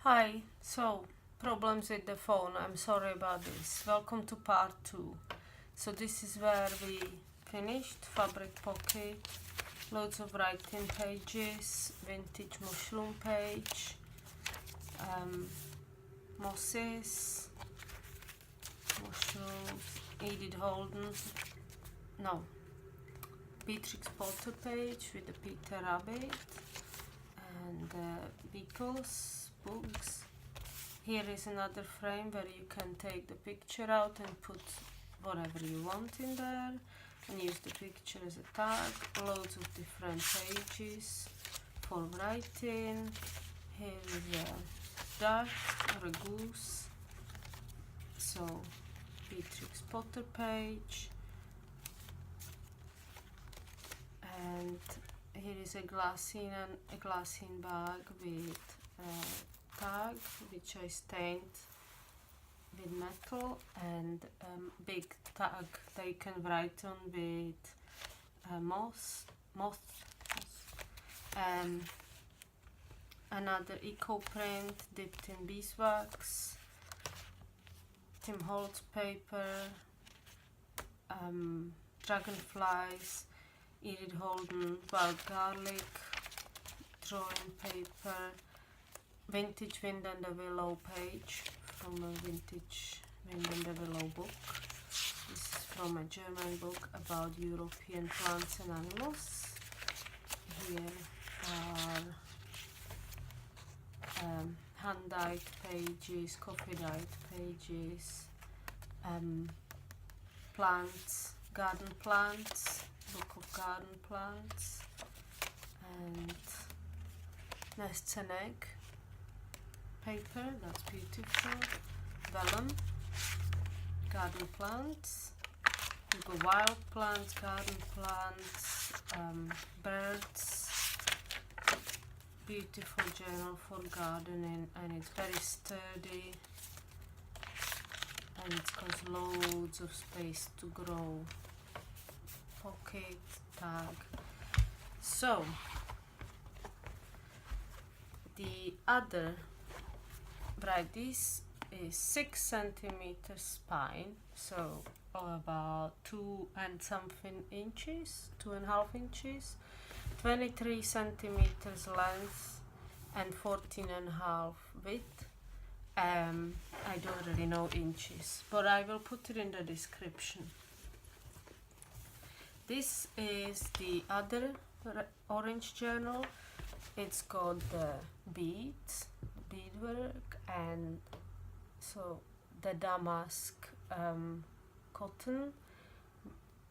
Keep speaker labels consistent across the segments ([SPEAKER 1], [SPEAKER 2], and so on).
[SPEAKER 1] Hi, so problems with the phone, I'm sorry about this. Welcome to part 2. So this is where we finished fabric pocket, loads of writing pages, vintage mushroom page, mosses, mushrooms, Edith Holden, no, Beatrix Potter page with the Peter Rabbit, and Beatles books. Here is another frame where you can take the picture out and put whatever you want in there and use the picture as a tag. Loads of different pages for writing. Here is a duck or a goose. So Beatrix Potter page. And here is a glassine bag with tag which I stained with metal, and big tag that you can write on with moss. Another eco print dipped in beeswax, Tim Holtz paper, dragonflies, Edith Holden wild garlic, drawing paper, vintage Wind and the Willow page from a vintage Wind and the Willow book. This is from a German book about European plants and animals. Here are hand-dyed pages, coffee-dyed pages, plants, garden plants, book of garden plants, and nests and egg paper, that's beautiful, vellum, garden plants, we've got wild plants, garden plants, birds, beautiful journal for gardening, and it's very sturdy and it's got loads of space to grow. Pocket tag. So the other, right, this is 6 centimeters spine, so about 2 and something inches, 2.5 inches, 23 centimeters length and 14.5 width. I don't really know inches, but I will put it in the description. This is the other orange journal. It's got the beadwork, and so the damask cotton,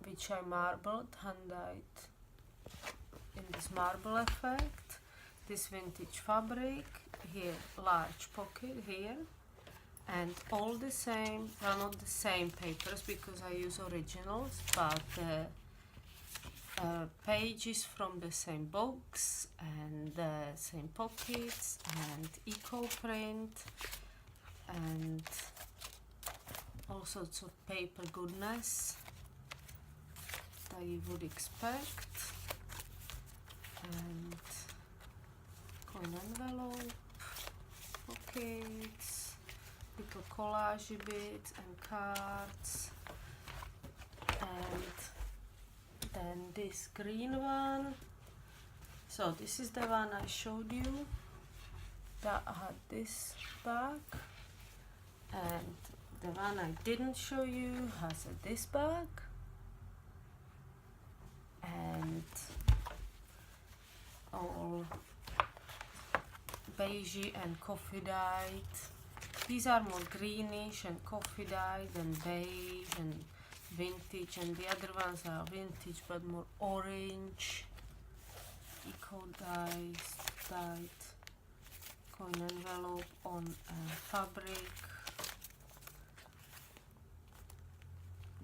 [SPEAKER 1] which I marbled, hand-dyed in this marble effect. This vintage fabric, here large pocket here, and all the same, well, not the same papers because I use originals, but pages from the same books and the same pockets and eco print and all sorts of paper goodness that you would expect, and coin envelope, pockets, little collage bits and cards, and then this green one. So this is the one I showed you that had this bag, and the one I didn't show you has this bag, and all beige and coffee dyed. These are more greenish and coffee dyed and beige and vintage, and the other ones are vintage but more orange, eco dyed coin envelope on fabric.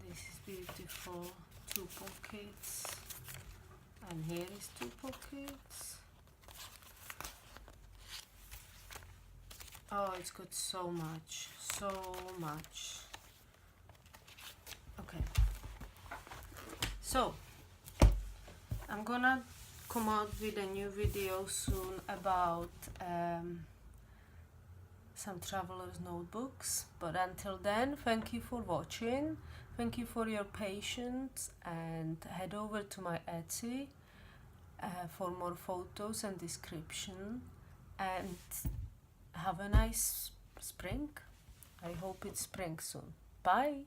[SPEAKER 1] This is beautiful, 2 pockets, and here is 2 pockets. Oh, it's got so much. Okay, so I'm gonna come out with a new video soon about some traveler's notebooks. But until then, thank you for watching, thank you for your patience, and head over to my Etsy for more photos and description, and have a nice spring. I hope it's spring soon. Bye.